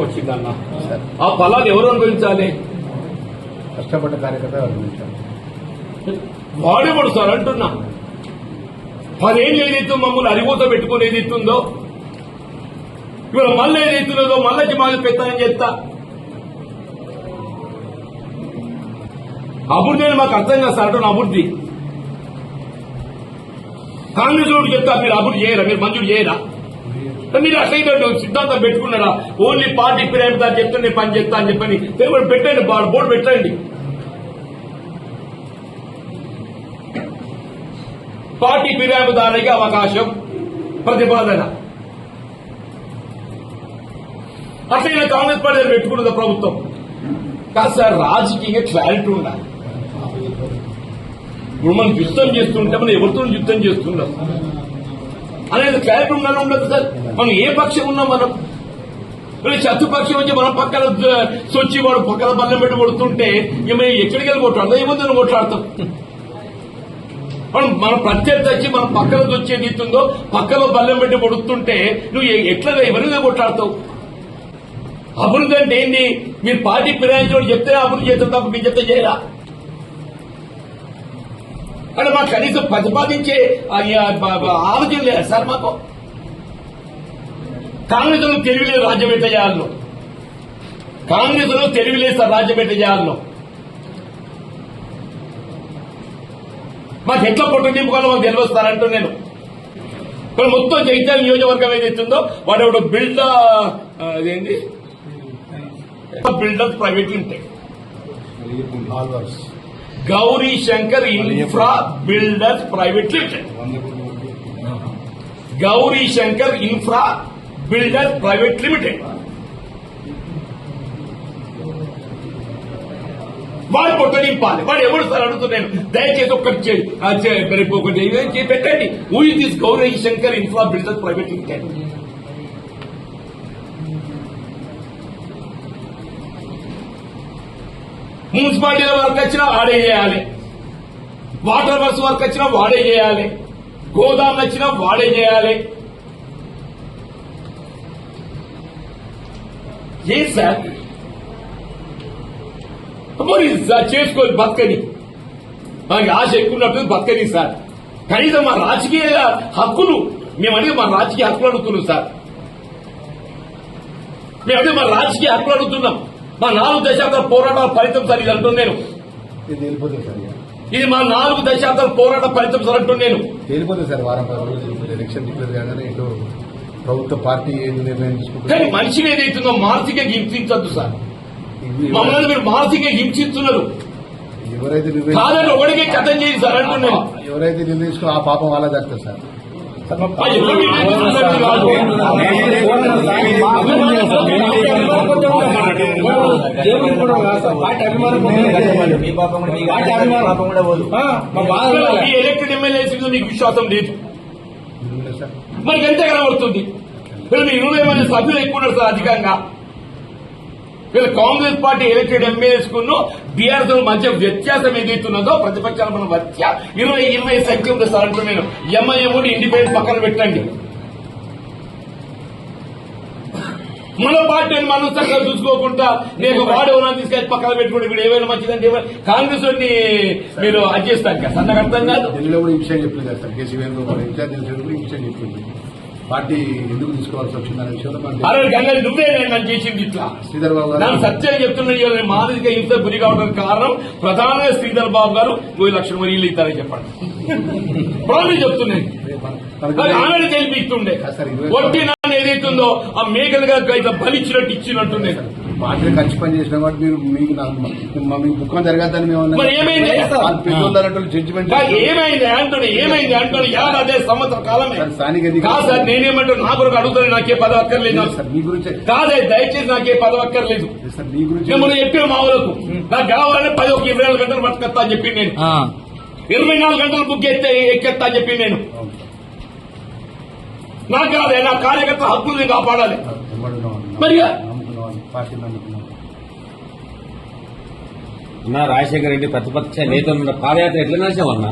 వచ్చిందన్న ఆ ఫలాలు ఎవరు అనుభవించాలి? కష్టపడ్డ కార్యకర్త అనుభవించాలి. వాడేవాడు సార్ అంటున్నా. 10 ఏళ్ళు ఏదైతే మమ్మల్ని అరిగోత పెట్టుకుని ఏదైతుందో ఇవాళ మళ్ళీ ఏదైతున్నదో మళ్ళీ మాకు పెత్తనం చేస్తా. అభివృద్ధి అని మాకు అర్థం కాదు సార్ అంటున్నా. అభివృద్ధి కాంగ్రెస్ రోడ్డు చెప్తా మీరు అభివృద్ధి చేయరా? మీరు మంజూరు చేయరా? మీరు అసలు సిద్ధాంతం పెట్టుకున్నారా? ఓన్లీ పార్టీ ఫిర్యాదు చెప్తే పని చేస్తా అని చెప్పని పెట్టండి, బోర్డు పెట్టండి. పార్టీ ఫిర్యాదుదారునికి అవకాశం, ప్రతిపాదన. అట్లయినా కాంగ్రెస్ పార్టీ పెట్టుకున్నది ప్రభుత్వం కాదు సార్. రాజకీయంగా క్లారిటీ ఉండాలి. ఇప్పుడు మనం యుద్ధం చేస్తుంటే మనం ఎవరితో యుద్ధం చేస్తున్నాం అనేది క్లారిటీ ఉండాలని ఉండదు సార్. మనం ఏ పక్షం ఉన్నాం? మనం శత్రుపక్షం వచ్చి మనం పక్కన సొచ్చి వాడు పక్కన బల్లెం పెట్టి కొడుతుంటే మేము ఎక్కడికి వెళ్ళి కొట్లాడతాం? ఏముందని కొట్లాడతాం? మనం ప్రత్యర్థి వచ్చి మనం పక్కన వచ్చేది ఇస్తుందో పక్కన బల్లెం పెట్టి కొడుతుంటే నువ్వు ఎట్లా ఎవరిగా కొట్లాడతావు? అభివృద్ధి అంటే ఏంటి? మీరు పార్టీ ఫిరాయించడం చెప్తే అభివృద్ధి చేస్తాం తప్ప మీరు చెప్తే చేయరా? అంటే మాకు కనీసం ప్రతిపాదించే ఆలోచన లేదు సార్. మాకు కాంగ్రెస్ లో తెలివిలేదు రాజ్యం ఎట్లా చేయాలను. కాంగ్రెస్ లో తెలివిలేదు సార్ రాజ్యం ఎట్లా చేయాలను. మాకు ఎట్లా పొట్టు నింపుకోవాలో మాకు తెలియస్తారంటూ నేను ఇప్పుడు మొత్తం జగిత్యాల నియోజకవర్గం ఏదైతుందో వాడు అదేంటి builders private limited, Gauri Shankar infra builders private limited, Gauri Shankar infra builders private limited. వాడు పొట్ట నింపాలి. వాడు ఎవరు సార్ అడుగుతున్నాను? దయచేసి ఒకటి పెట్టండి. Who is this Gauri Shankar infra builders private limited? మున్సిపాలిటీల వర్క్ వచ్చినా వాడే చేయాలి, వాటర్ వర్క్స్ వర్క్ వచ్చినా వాడే చేయాలి, గోదాములు వచ్చినా వాడే చేయాలి. ఏ సార్ మరి చేసుకోవాలి, బతకని మనకి ఆశ ఎక్కున్నట్టు బతకని సార్. కనీసం మా రాజకీయ హక్కులు మేమనేది మా రాజకీయ హక్కులు అడుగుతున్నాం సార్. మేమదే మా రాజకీయ హక్కులు అడుగుతున్నాం. మా 4 దశాబ్దాల పోరాటాల ఫలితం సార్ ఇది అంటున్నాను నేను. ఇది మా 4 దశాబ్దాల పోరాట ఫలితం సార్ అంటున్నాను నేను. తేలిపోతుంది సార్. వారం 10 రోజులు ఎలక్షన్ డిక్లేర్ చేయగానే ఇంట్లో ప్రభుత్వ పార్టీ ఏది నిర్ణయం తీసుకుంటుంది. కానీ మనిషిని ఏదైతుందో మానసికంగా హింసించద్దు సార్. మమ్మల్ని మీరు మానసికంగా హింసిస్తున్నారు. ఎవరైతే కాదని ఒకటికే కథం చేసి సార్ అంటున్నాను. ఎవరైతే నిర్ణయించుకో ఆ పాపం వాళ్ళ జరుగుతుంది సార్. ఎలక్టెడ్ ఎమ్మెల్యేస్ మీకు విశ్వాసం లేదు మరి ఎంత కనబడుతుంది? మీరు 20 మంది సభ్యులు ఎక్కువ ఉన్నారు సార్ అధికంగా. వీళ్ళు కాంగ్రెస్ పార్టీ ఎలక్టెడ్ ఎమ్మెల్యేస్ కును బీఆర్ఎస్ మధ్య వ్యత్యాసం ఏదైతున్నదో ప్రతిపక్షాల మన మధ్య 20 సంఖ్య ఉంది సార్ అంటూ నేను. ఎంఐఎం కూడా ఇండిపెండెంట్ పక్కన పెట్టండి. మన పార్టీని మనం చక్కగా చూసుకోకుండా నేను వాడేవనా తీసుకెళ్ళి పక్కన పెట్టుకుంటే వీడు ఏమైనా మంచిదంటే కాంగ్రెస్ వాడిని మీరు అది చేస్తాను కదా సార్. నాకు అర్థం కాదు. ఢిల్లీలో కూడా ఈ విషయం చెప్పలేదు కదా సార్. కేసీ వేణుగోపాల్ ఇన్ఛార్జ్ ఈ విషయం చెప్పింది. పార్టీ ఎందుకు తీసుకోవాల్సి వచ్చిందనే విషయంలో అరే గంగని నువ్వే నన్ను చేసింది ఇట్లా. శ్రీధర్ బాబు గారు నన్ను సత్యం చెప్తున్నా. మానసిక హింస గురి కావడానికి కారణం ప్రధానంగా శ్రీధర్ బాబు గారు 2 లక్షల మరి ఇల్లు ఇస్తారని చెప్పండి. ప్రాబ్లం చెప్తున్నాను. ఆమెను గెలిపిస్తుండే వడ్డీ నాన్న ఏదైతుందో ఆ మేకలుగా ఇట్లా బలిచ్చినట్టు ఇచ్చినట్టుండే. పార్టీ ఖర్చు పని చేసిన కాబట్టి మీరు మీకు దుఃఖం జరగద్దని మేము ఏమైంది జడ్జిమెంట్ ఏమైంది అంటున్నా. ఏమైంది అంటున్నా. 50 సంవత్సరాల కాలమే కాదు సార్. నేనేమంటాను నా కొరకు అడుగుతాను. నాకే పదవి అక్కర్లేదు సార్. మీ గురించి కాదే దయచేసి నాకే పదవి అక్కర్లేదు. సార్ మీ గురించి మిమ్మల్ని చెప్పిన మా ఊరకు నాకు కావాలంటే 24 గంటలు బతకత్తా అని చెప్పి నేను 24 గంటలు బుక్ ఎక్కెత్తా అని చెప్పి నేను. నాకు కాదే నా కార్యకర్త హక్కులు నేను కాపాడాలి. మరి రాజశేఖర రెడ్డి ప్రతిపక్ష నేత పాదయాత్ర ఎట్లా నడిచామన్నా?